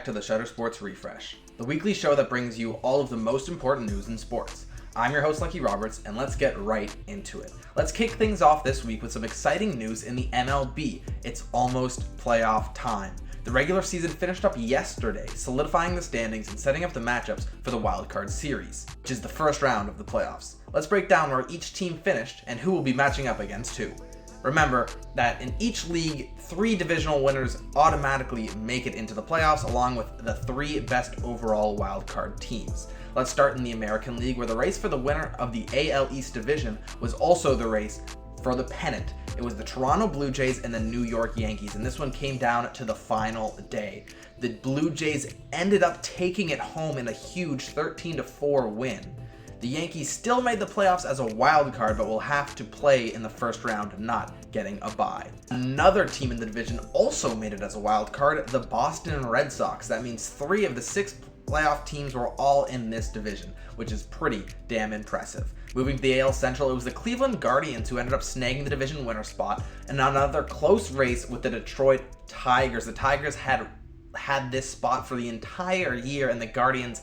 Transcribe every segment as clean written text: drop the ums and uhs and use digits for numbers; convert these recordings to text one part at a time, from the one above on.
back to the Shutter Sports Refresh, the weekly show that brings you all of the most important news in sports. I'm your host, Lucky Roberts, and let's get right into it. Let's kick things off this week with some exciting news in the MLB. It's almost playoff time. The regular season finished up yesterday, solidifying the standings and setting up the matchups for the Wild Card Series, which is the first round of the playoffs. Let's break down where each team finished and who will be matching up against who. Remember that in each league, 3 divisional winners automatically make it into the playoffs, along with the 3 best overall wildcard teams. Let's start in the American League, where the race for the winner of the AL East division was also the race for the pennant. It was the Toronto Blue Jays and the New York Yankees, and this one came down to the final day. The Blue Jays ended up taking it home in a huge 13-4 win. The Yankees still made the playoffs as a wild card, but will have to play in the first round, not getting a bye. Another team in the division also made it as a wild card, the Boston Red Sox. That means 3 of the 6 playoff teams were all in this division, which is pretty damn impressive. Moving to the AL Central, it was the Cleveland Guardians who ended up snagging the division winner spot, and another close race with the Detroit Tigers. The Tigers had this spot for the entire year, and the Guardians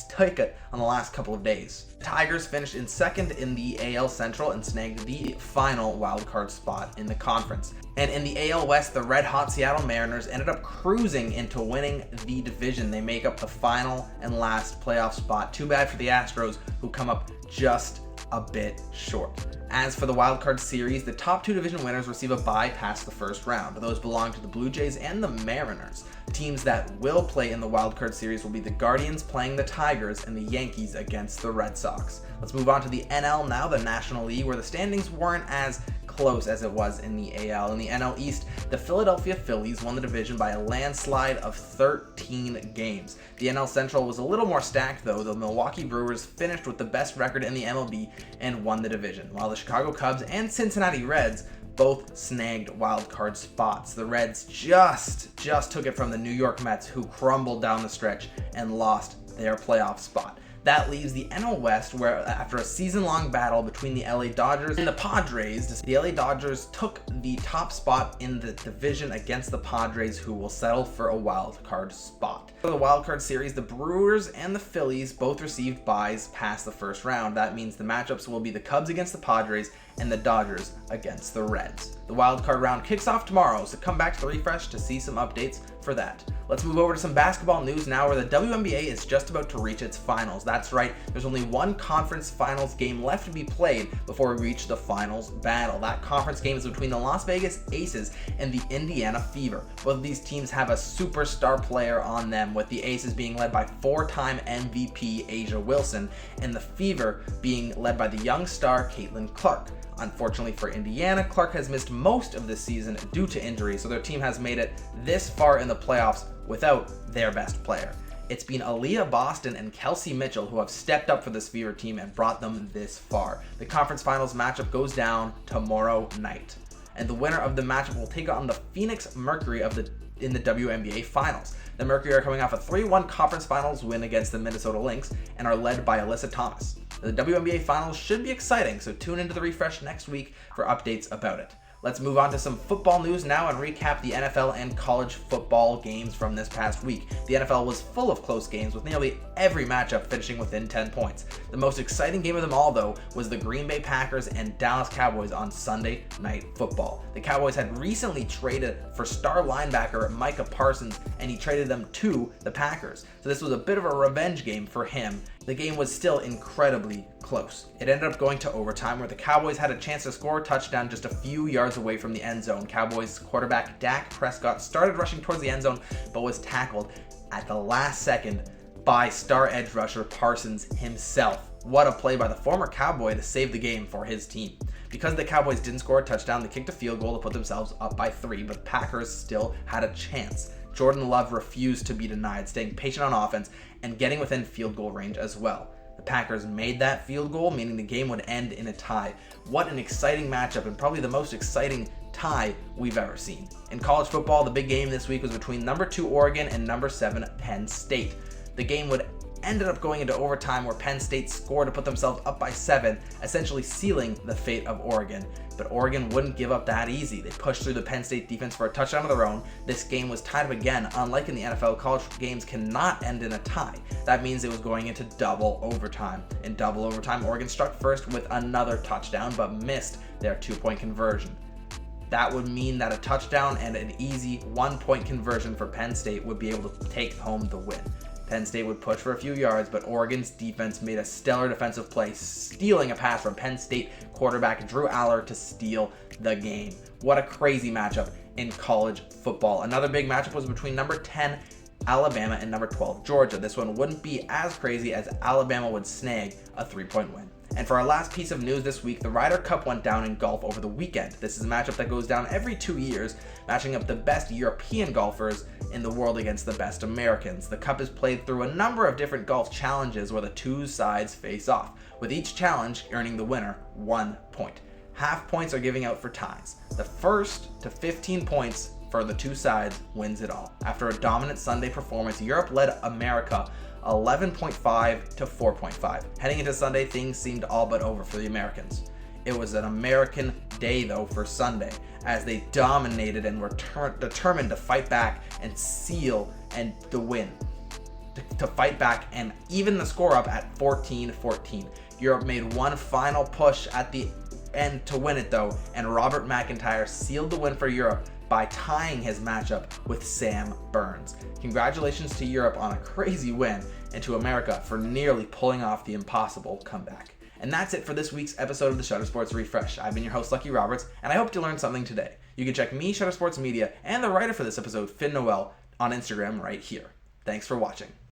took it on the last couple of days. The Tigers finished in second in the AL Central and snagged the final wildcard spot in the conference. And in the AL West, the red-hot Seattle Mariners ended up cruising into winning the division. They make up the final and last playoff spot. Too bad for the Astros, who come up just a bit short. As for the wildcard series, the top 2 division winners receive a bye past the first round. Those belong to the Blue Jays and the Mariners. Teams that will play in the wildcard series will be the Guardians playing the Tigers and the Yankees against the Red Sox. Let's move on to the NL now, the National League, where the standings weren't as close as it was in the AL. In the NL East, the Philadelphia Phillies won the division by a landslide of 13 games. The NL Central was a little more stacked though. The Milwaukee Brewers finished with the best record in the MLB and won the division, while the Chicago Cubs and Cincinnati Reds both snagged wild card spots. The Reds just took it from the New York Mets, who crumbled down the stretch and lost their playoff spot. That leaves the NL West, where after a season-long battle between the LA Dodgers and the Padres, the LA Dodgers took the top spot in the division against the Padres, who will settle for a wild card spot. For the wild card series, the Brewers and the Phillies both received byes past the first round. That means the matchups will be the Cubs against the Padres and the Dodgers against the Reds. The wild card round kicks off tomorrow, so come back to the Refresh to see some updates for that. Let's move over to some basketball news now, where the WNBA is just about to reach its finals. That's right, there's only one conference finals game left to be played before we reach the finals battle. That conference game is between the Las Vegas Aces and the Indiana Fever. Both of these teams have a superstar player on them, with the Aces being led by 4-time MVP Asia Wilson and the Fever being led by the young star Caitlin Clark. Unfortunately for Indiana, Clark has missed most of this season due to injury, so their team has made it this far in the playoffs without their best player. It's been Aaliyah Boston and Kelsey Mitchell who have stepped up for this Fever team and brought them this far. The conference finals matchup goes down tomorrow night, and the winner of the matchup will take on the Phoenix Mercury in the WNBA Finals. The Mercury are coming off a 3-1 conference finals win against the Minnesota Lynx and are led by Alyssa Thomas. The WNBA Finals should be exciting, so tune into the Refresh next week for updates about it. Let's move on to some football news now and recap the NFL and college football games from this past week. The NFL was full of close games, with nearly every matchup finishing within 10 points. The most exciting game of them all, though, was the Green Bay Packers and Dallas Cowboys on Sunday Night Football. The Cowboys had recently traded for star linebacker Micah Parsons, and he traded them to the Packers. So this was a bit of a revenge game for him. The game was still incredibly close. It ended up going to overtime, where the Cowboys had a chance to score a touchdown just a few yards away from the end zone. Cowboys quarterback Dak Prescott started rushing towards the end zone, but was tackled at the last second by star edge rusher Parsons himself. What a play by the former Cowboy to save the game for his team. Because the Cowboys didn't score a touchdown, they kicked a field goal to put themselves up by 3, but the Packers still had a chance. Jordan Love refused to be denied, staying patient on offense and getting within field goal range as well. The Packers made that field goal, meaning the game would end in a tie. What an exciting matchup, and probably the most exciting tie we've ever seen. In college football, the big game this week was between number 2 Oregon and number 7 Penn State. The game would ended up going into overtime where Penn State scored to put themselves up by 7, essentially sealing the fate of Oregon. But Oregon wouldn't give up that easy. They pushed through the Penn State defense for a touchdown of their own. This game was tied up again. Unlike in the NFL, college games cannot end in a tie. That means it was going into double overtime. In double overtime, Oregon struck first with another touchdown, but missed their 2-point conversion. That would mean that a touchdown and an easy 1-point conversion for Penn State would be able to take home the win. Penn State would push for a few yards, but Oregon's defense made a stellar defensive play, stealing a pass from Penn State quarterback Drew Aller to steal the game. What a crazy matchup in college football. Another big matchup was between number 10 Alabama and number 12 Georgia. This one wouldn't be as crazy as Alabama would snag a 3-point win. And for our last piece of news this week, the Ryder Cup went down in golf over the weekend. This is a matchup that goes down every 2 years, matching up the best European golfers in the world against the best Americans. The Cup is played through a number of different golf challenges where the two sides face off, with each challenge earning the winner 1 point. Half points are giving out for ties. The first to 15 points for the two sides wins it all. After a dominant Sunday performance, Europe led America 11.5 to 4.5. Heading into Sunday, things seemed all but over for the Americans. It was an American day, though, for Sunday, as they dominated and were determined to fight back and seal the win. To fight back and even the score up at 14-14. Europe made one final push at the end to win it, though, and Robert McIntyre sealed the win for Europe by tying his matchup with Sam Burns. Congratulations to Europe on a crazy win, and to America for nearly pulling off the impossible comeback. And that's it for this week's episode of the Shutter Sports Refresh. I've been your host, Lucky Roberts, and I hope you learned something today. You can check me, Shutter Sports Media, and the writer for this episode, Finn Noel, on Instagram right here. Thanks for watching.